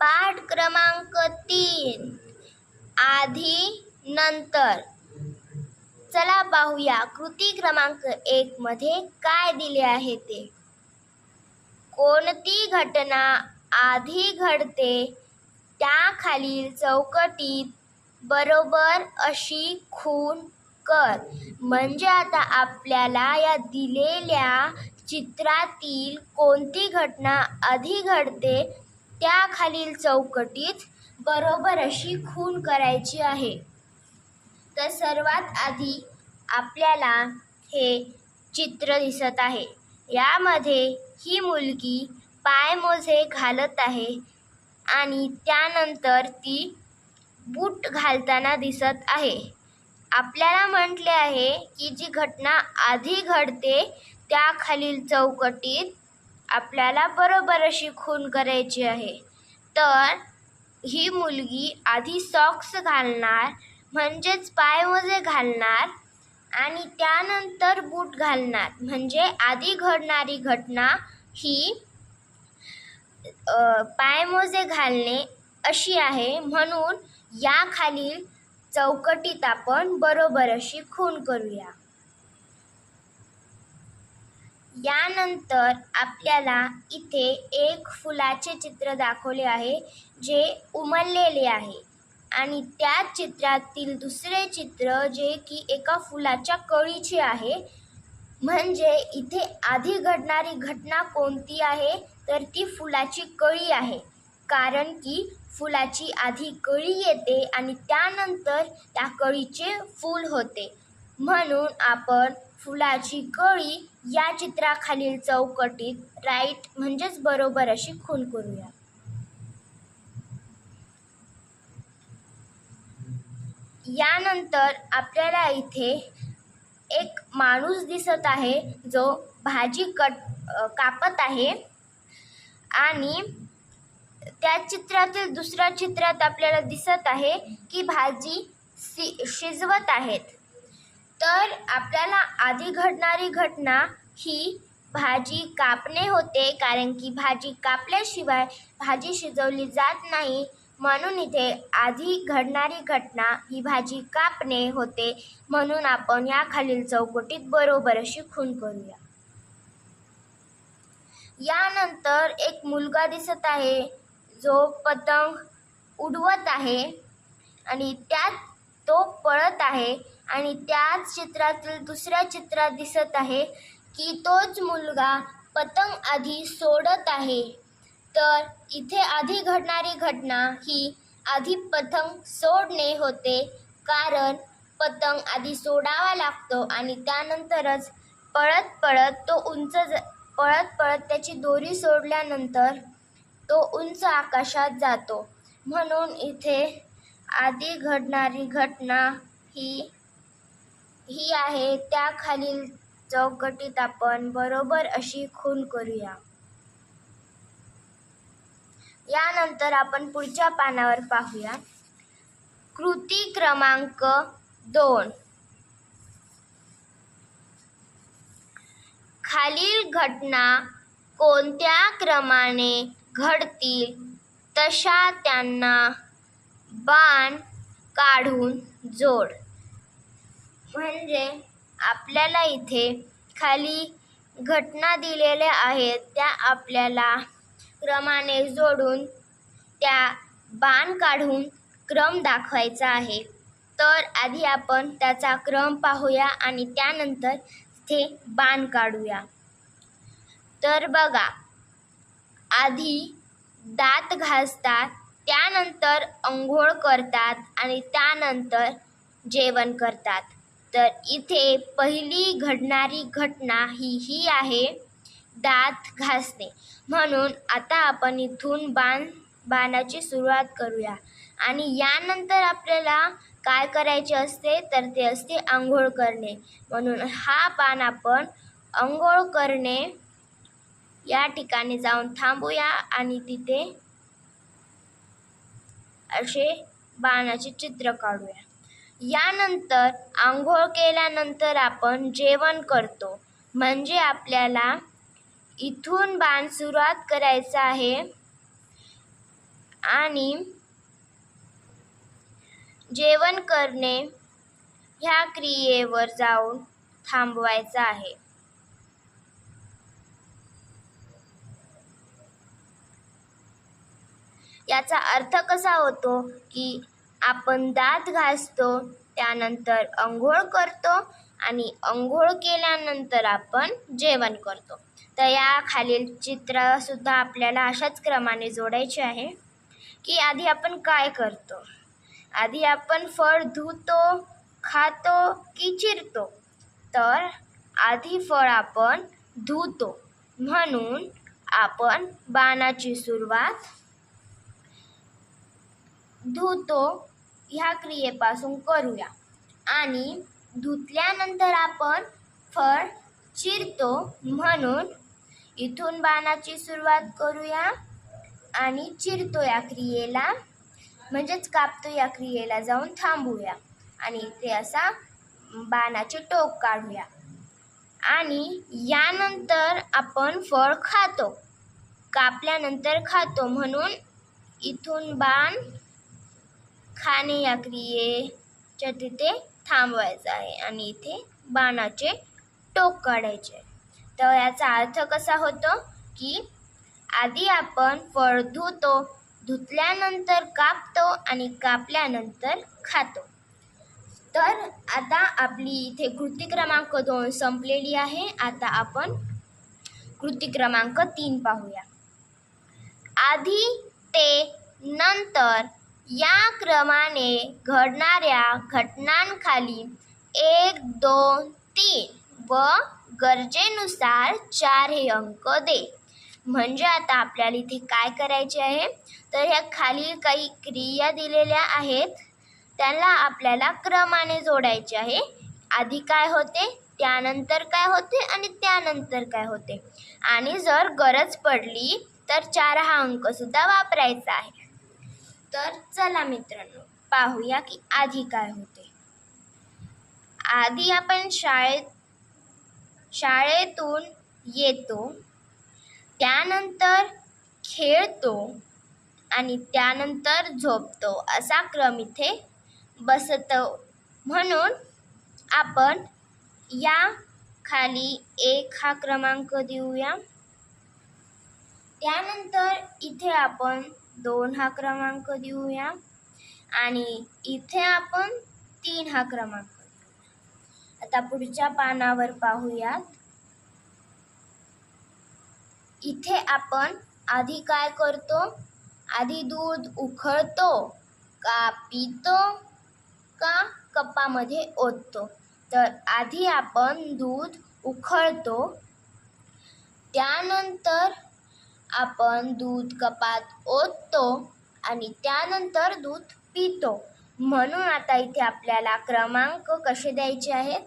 पाठ क्रमांक 3 आधी नंतर. चला पाहूया कृती क्रमांक 1 मध्ये काय दिले आहे ते. कोणती घटना आधी घडते त्याखालील चौकटीत बरोबर अशी खूण कर. म्हणजे आता आपल्याला या दिलेल्या चित्रातील कोणती घटना आधी घडते त्याखालील चौकटीत बरोबर अशी खूण करायची आहे. तर सर्वात आधी आपल्याला हे चित्र दिसत आहे. यामध्ये ही मुलगी पायमोजे घालत आहे आणि त्यानंतर ती बूट घालताना दिसत आहे. आपल्याला म्हटले आहे की जी घटना आधी घडते त्याखालील चौकटीत आपल्याला बरोबर अशी खूण करायची आहे. तर ही मुलगी आधी सॉक्स घालणार म्हणजेच पायमोजे घालणार आणि त्यानंतर बूट घालणार. म्हणजे आधी घडणारी घटना ही पायमोजे घालणे अशी आहे. म्हणून या खालील चौकटीत आपण बरोबर अशी खूण करूया. यानंतर आपल्याला इथे एक फुलाचे चित्र दाखवले आहे जे उमललेले आहे आणि त्या चित्रातील दुसरे चित्र जे की एका फुलाच्या कळीचे आहे. म्हणजे इथे आधी घडणारी घटना कोणती आहे तर ती फुलाची कळी आहे. कारण की फुलाची आधी कळी येते आणि त्यानंतर त्या कळीचे फूल होते. म्हणून आपण फुलाची कळी या चित्राखालील चौकटीत राईट म्हणजेच बरोबर अशी खूण करूया. यानंतर आपल्याला इथे एक माणूस दिसत आहे जो भाजी कापत आहे आणि त्या चित्रातील दुसऱ्या चित्रात आपल्याला दिसत आहे की भाजी शिजवत आहेत. तर आपल्याला आधी घडणारी घटना ही भाजी कापणे होते. कारण की भाजी कापल्याशिवाय भाजी शिजवली जात नाही. म्हणून इथे आधी घडणारी घटना ही भाजी कापणे होते. म्हणून आपण या खालील चौकटीत बरोबर अशी खूण करूया. यानंतर एक मुलगा दिसत आहे जो पतंग उडवत आहे आणि त्यात तो पळत आहे आणि त्याच चित्रातील दुसऱ्या चित्रात दिसत आहे की तोच मुलगा पतंग आधी सोडत आहे. तर इथे आधी घडणारी घटना ही आधी पतंग सोडणे होते. कारण पतंग आधी सोडावा लागतो आणि त्यानंतरच पळत पळत त्याची दोरी सोडल्यानंतर तो उंच आकाशात जातो. म्हणून इथे आधी घडणारी घटना ही आहे त्या खालील चौकटीत आपण बरोबर अशी खूण करूया. यानंतर आपण पुढच्या पानावर पाहूया. कृती क्रमांक 2 खालील घटना कोणत्या क्रमाने घडतील तशा त्यांना बाण काढून जोड. म्हणजे आपल्याला इथे खाली घटना दिलेल्या आहेत त्या आपल्याला क्रमाने जोडून त्या बाण काढून क्रम दाखवायचा आहे. तर आधी आपण त्याचा क्रम पाहूया आणि त्यानंतर ते बाण काढूया. तर बघा, आधी दात घासतात, त्यानंतर अंघोळ करतात आणि त्यानंतर जेवण करतात. तर इथे पहिली घडणारी घटना ही आहे दात घासणे. म्हणून आता आपण इथून बाणाची सुरुवात करूया आणि यानंतर आपल्याला काय करायचे असते तर ते असते अंघोळ करणे. म्हणून हा बाण आपण अंघोळ करणे या ठिकाणी जाऊन थांबूया आणि तिथे असे बाणाचे चित्र काढूया. यानंतर अंघोळ केल्यानंतर आपण जेवण करतो. म्हणजे आपल्याला इथून बाण सुरुवात करायचा आहे आणि जेवण करणे ह्या क्रियेवर जाऊन थांबवायचं आहे. याचा अर्थ कसा होतो की आपण दात घासतो, त्यानंतर अंघोळ करतो आणि अंघोळ केल्यानंतर आपण जेवण करतो. तर या खालील चित्र सुद्धा आपल्याला अशाच क्रमाने जोडायचे आहे की आधी आपण काय करतो. आधी आपण फळ धुतो, खातो की चिरतो. तर आधी फळ आपण धुतो, म्हणून आपण बाणाची सुरुवात धुतो ह्या क्रियेपासून करूया आणि धुतल्यानंतर आपण फळ चिरतो, म्हणून इथून बाणाची सुरुवात करूया आणि चिरतो या क्रियेला म्हणजेच कापतो या क्रियेला जाऊन थांबूया आणि इथे असा बाणाचे टोक काढूया आणि यानंतर आपण फळ खातो, कापल्यानंतर खातो, म्हणून इथून बाण खाणे या क्रियेच्या तिथे थांबवायचं आहे आणि इथे बाणाचे टोक काढायचे. तर याचा अर्थ कसा होतो की आधी आपण फळ धुतो, धुतल्यानंतर कापतो आणि कापल्यानंतर खातो. तर आता आपली इथे कृती क्रमांक 2 संपलेली आहे. आता आपण कृती क्रमांक 3 पाहूया. आधी ते नंतर या क्रमाने घडणाऱ्या घटनांखाली 1, 2, 3 व गरजेनुसार 4 हे अंक दे. म्हणजे आता आपल्याला इथे काय करायचे आहे, तर ह्या खाली काही क्रिया दिलेल्या आहेत, त्यांना आपल्याला क्रमाने जोडायचे आहे. आधी काय होते, त्यानंतर काय होते आणि त्यानंतर काय होते. आणि जर गरज पडली तर 4 हा अंक सुद्धा वापरायचा आहे. तर चला मित्रांनो, पाहूया की आधी काय होते. आधी आपण शाळेतून येतो, त्यानंतर खेळतो आणि त्यानंतर झोपतो असा क्रम इथे बसतो. म्हणून आपण या खाली 1 हा क्रमांक देऊया, त्यानंतर इथे आपण 2 हा क्रमांक देऊया आणि इथे आपण 3 हा क्रमांक देऊया. आता पुढच्या पानावर पाहूयात. इथे आपण आधी काय करतो, आधी दूध उकळतो का पितो का कपामध्ये ओततो. तर आधी आपण दूध उकळतो, त्यानंतर आपण दूध कपात ओततो आणि त्यानंतर दूध पितो. म्हणून आता इथे आपल्याला क्रमांक कसे द्यायचे आहेत,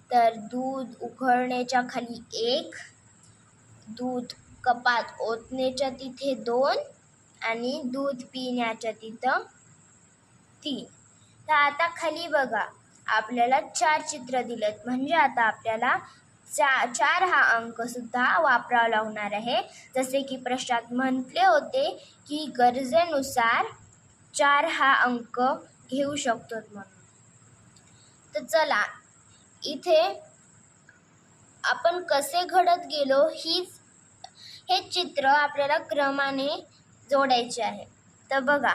तर दूध उकळण्याच्या खाली 1, दूध कपात ओतण्याच्या तिथे 2 आणि दूध पिण्याच्या तिथं 3. तर आता खाली बघा, आपल्याला 4 चित्र दिलेत. म्हणजे आता आपल्याला 4 हा अंक सुद्धा वापरावा लागणार आहे. जसे की प्रश्नात म्हटले होते की गरजेनुसार 4 हा अंक घेऊ शकतो म्हणून. तर चला, इथे आपण कसे घडत गेलो हे चित्र आपल्याला क्रमाने जोडायचे आहे. तर बघा,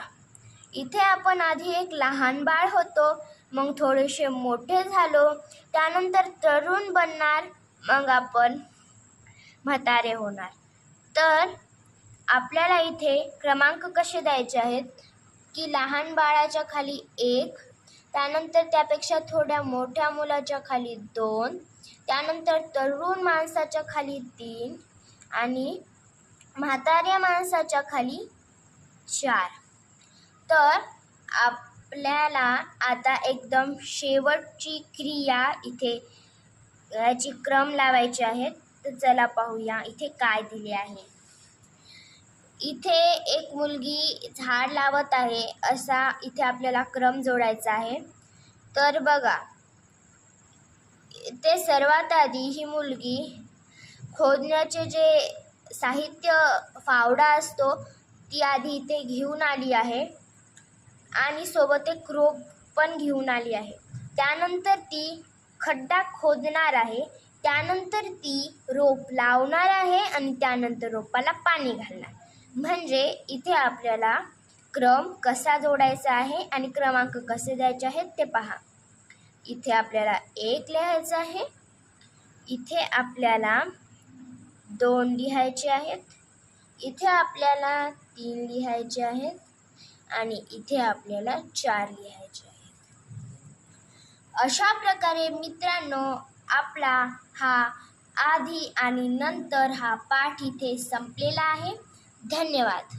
इथे आपण आधी एक लहान बाळ होतो, मग थोडेसे मोठे झालो, त्यानंतर तरुण बनणार, मग आपण म्हातारे होणार. तर आपल्याला इथे क्रमांक कसे द्यायचे आहेत की लहान बाळाच्या खाली 1, त्यानंतर त्यापेक्षा थोड्या मोठ्या मुलाच्या खाली 2, त्यानंतर तरुण माणसाच्या खाली 3 आणि म्हाताऱ्या माणसाच्या खाली 4. तर आपल्याला आता एकदम शेवटची क्रिया इथे याची क्रम लावायची आहे. तर चला पाहूया इथे काय दिले आहे. इथे एक मुलगी झाड लावत आहे असा इथे आपल्याला क्रम जोडायचा आहे. तर बघा, ते सर्वात आधी ही मुलगी खोदण्याचे जे साहित्य फावडा असतो ती आधी इथे घेऊन आली आहे आणि सोबत एक रोप पण घेऊन आली आहे. त्यानंतर ती खड्डा खोदणार आहे. त्यानंतर ती रोप लावणार आहे आणि त्यानंतर रोपाला पाणी घालणार. म्हणजे इथे आपल्याला क्रम कसा जोडायचा आहे आणि क्रमांक कसे द्यायचे आहेत ते पहा. इथे आपल्याला 1 लिहायचं आहे, इथे आपल्याला 2 लिहायचे आहेत, इथे आपल्याला 3 लिहायचे आहेत आणि इथे आपल्याला 4 लिहायचे आहेत. अशा प्रकारे मित्रांनो आपला हा आधी आणि नंतर हा पाठ इथे संपलेला आहे. धन्यवाद.